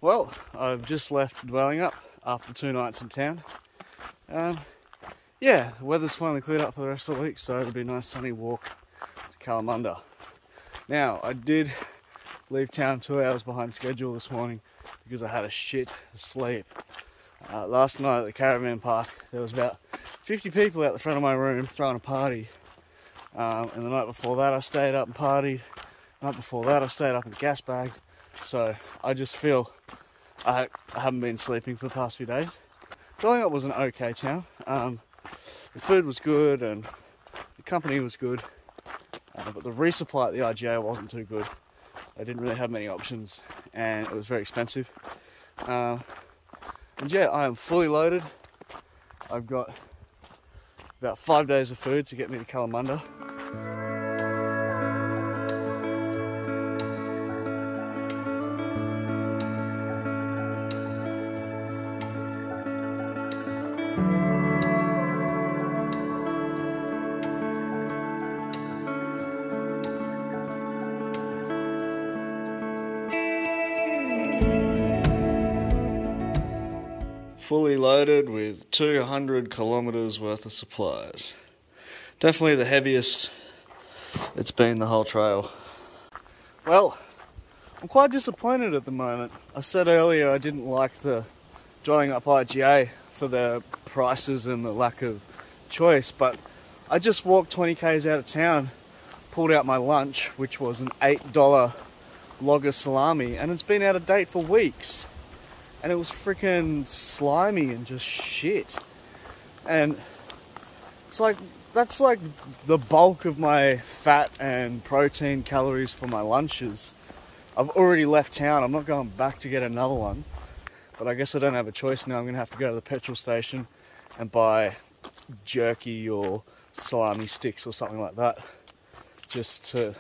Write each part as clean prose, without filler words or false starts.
Well, I've just left Dwelling Up after 2 nights in town. Yeah, the weather's finally cleared up for the rest of the week, so it'll be a nice sunny walk to Kalamunda. Now, I did leave town 2 hours behind schedule this morning because I had a shit sleep. Last night at the caravan park, there was about 50 people out the front of my room throwing a party. And the night before that, I stayed up and partied. The night before that, I stayed up in gas bag. So I just feel I haven't been sleeping for the past few days. Dwelling Up was an okay town. The food was good and the company was good, but the resupply at the IGA wasn't too good. I didn't really have many options and it was very expensive. And yeah, I am fully loaded. I've got about 5 days of food to get me to Kalamunda. Fully loaded with 200 kilometers worth of supplies. Definitely the heaviest it's been the whole trail. Well, I'm quite disappointed at the moment. I said earlier I didn't like the Dwelling Up IGA for the prices and the lack of choice, but I just walked 20 k's out of town, pulled out my lunch, which was an $8 logger salami, and it's been out of date for weeks. And it was freaking slimy and just shit. And it's like, that's like the bulk of my fat and protein calories for my lunches. I've already left town. I'm not going back to get another one. But I guess I don't have a choice now. I'm going to have to go to the petrol station and buy jerky or salami sticks or something like that, just to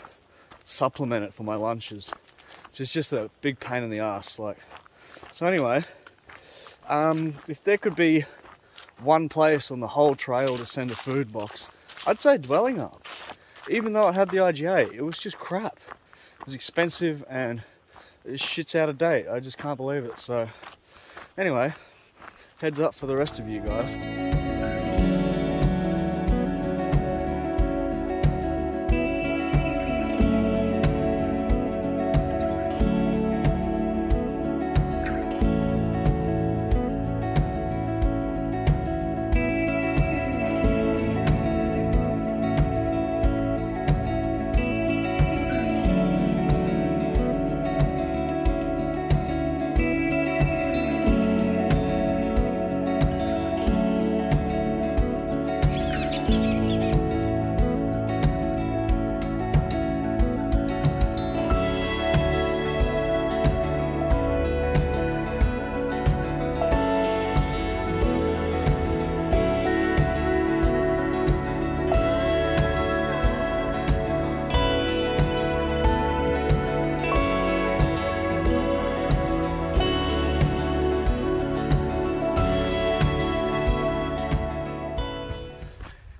supplement it for my lunches. Which is just a big pain in the ass. So anyway, if there could be one place on the whole trail to send a food box, I'd say Dwelling Up. Even though it had the IGA, it was just crap. It was expensive and shit's out of date. I just can't believe it. So anyway, heads up for the rest of you guys.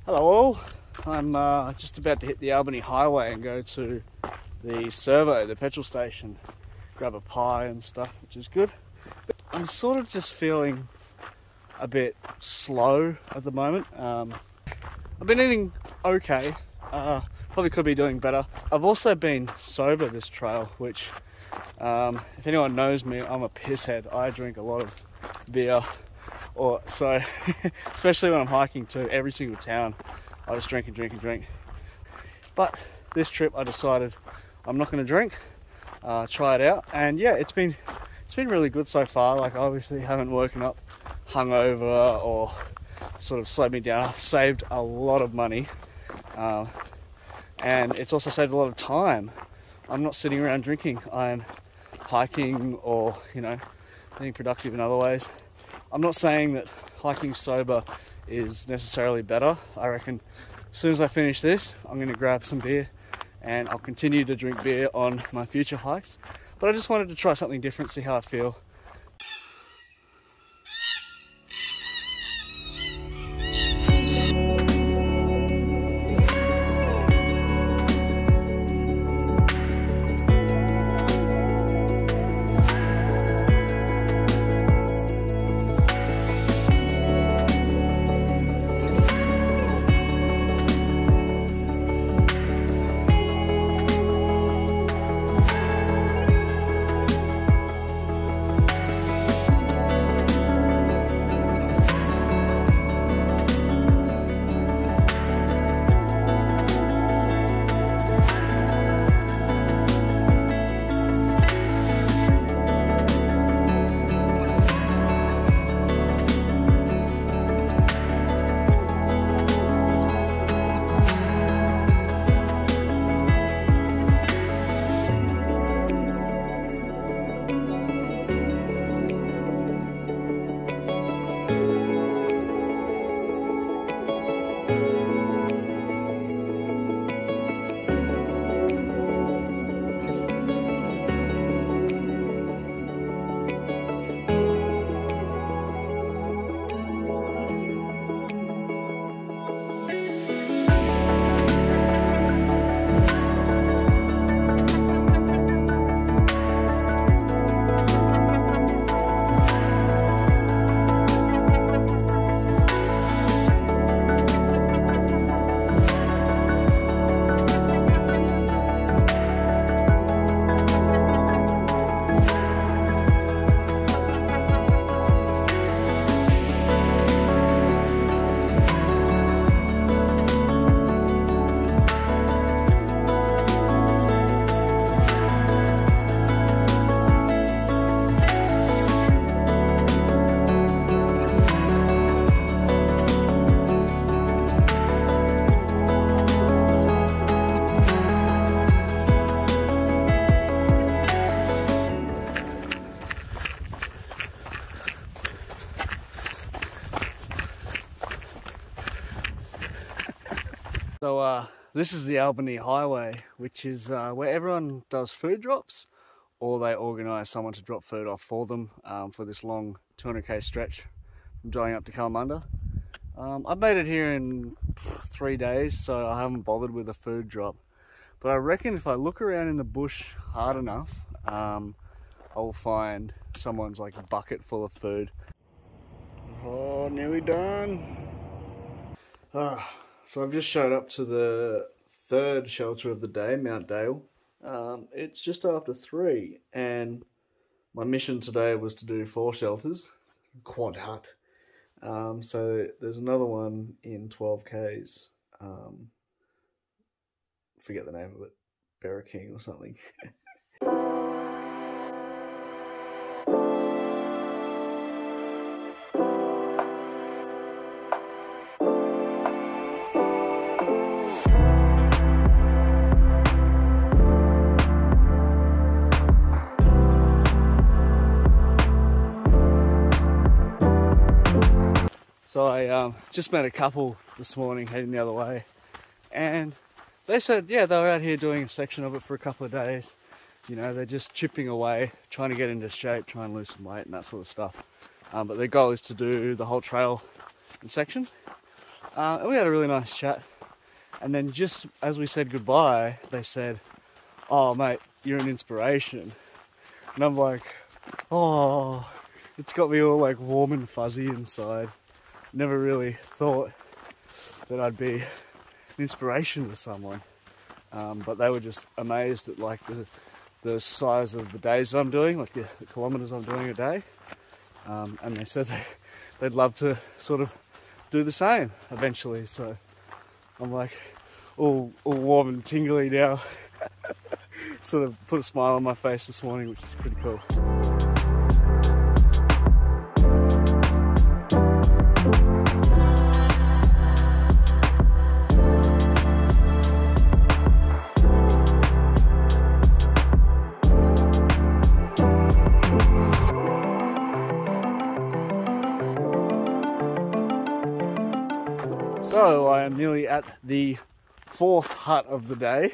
Hello all, I'm just about to hit the Albany Highway and go to the servo, the petrol station, grab a pie and stuff, which is good. I'm sort of just feeling a bit slow at the moment. I've been eating okay, probably could be doing better. I've also been sober this trail, which if anyone knows me, I'm a pisshead. I drink a lot of beer. So, especially when I'm hiking to every single town, I just drink and drink and drink. But this trip I decided I'm not going to drink, try it out, and yeah, it's been really good so far. Like, I obviously haven't woken up hungover or sort of slowed me down. I've saved a lot of money, and it's also saved a lot of time. I'm not sitting around drinking. I'm hiking or, being productive in other ways. I'm not saying that hiking sober is necessarily better. I reckon as soon as I finish this, I'm going to grab some beer and I'll continue to drink beer on my future hikes. But I just wanted to try something different, see how I feel. This is the Albany Highway, which is where everyone does food drops, or they organise someone to drop food off for them for this long 200k stretch from driving up to Kalamunda. I've made it here in 3 days, so I haven't bothered with a food drop. But I reckon if I look around in the bush hard enough, I'll find someone's like a bucket full of food. Oh, nearly done. So I've just showed up to the third shelter of the day, Mount Dale. It's just after 3, and my mission today was to do 4 shelters, quad hut. So there's another one in 12k's. Forget the name of it, Berra King or something. So I just met a couple this morning heading the other way, and they said, yeah, they were out here doing a section of it for a couple of days. You know, they're just chipping away, trying to get into shape, try and lose some weight and that sort of stuff. But their goal is to do the whole trail in sections. And we had a really nice chat. And then just as we said goodbye, they said, oh mate, you're an inspiration. And I'm like, oh, it's got me all like warm and fuzzy inside. Never really thought that I'd be an inspiration to someone, but they were just amazed at like the size of the days I'm doing, like the kilometers I'm doing a day, and they said they'd love to sort of do the same eventually. So I'm like all warm and tingly now. Sort of put a smile on my face this morning, which is pretty cool. So I am nearly at the 4th hut of the day,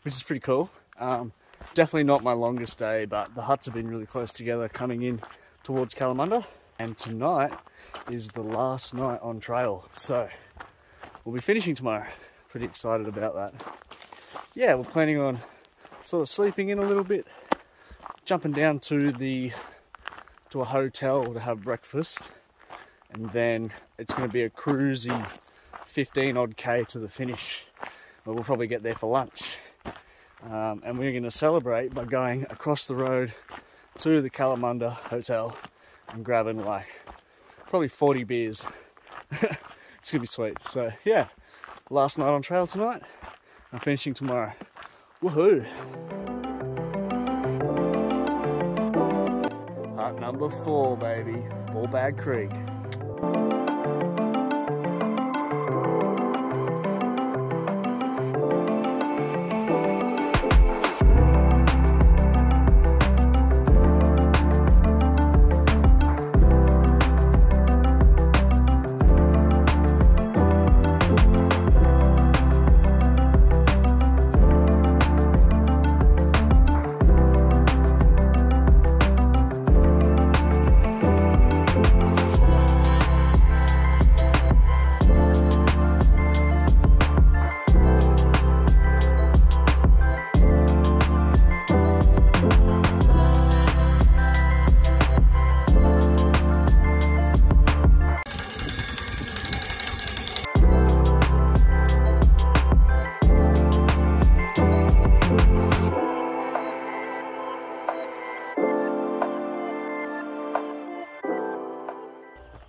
which is pretty cool. Definitely not my longest day, but the huts have been really close together coming in towards Kalamunda. And tonight is the last night on trail. So we'll be finishing tomorrow. Pretty excited about that. Yeah, we're planning on sort of sleeping in a little bit, jumping down to a hotel to have breakfast. And then it's going to be a cruisy 15 odd K to the finish, but we'll probably get there for lunch. And we're going to celebrate by going across the road to the Kalamunda hotel and grabbing like probably 40 beers. It's going to be sweet. So yeah, last night on trail tonight. I'm finishing tomorrow. Woohoo! Hut number 4, baby. Ballbag Creek.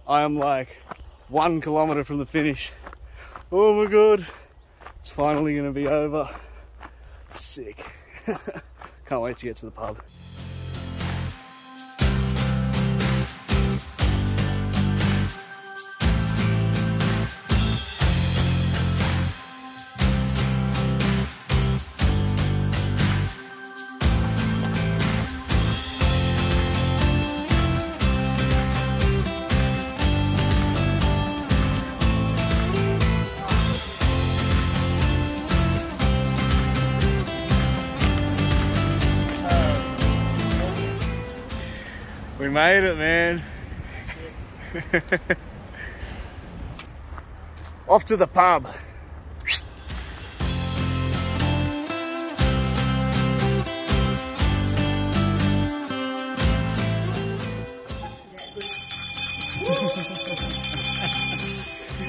I am like 1 kilometer from the finish. Oh my god, it's finally going to be over. Sick. Can't wait to get to the pub. We made it, man. Off to the pub.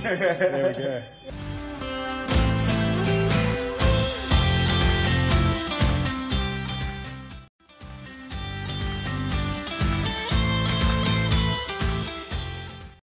There we go.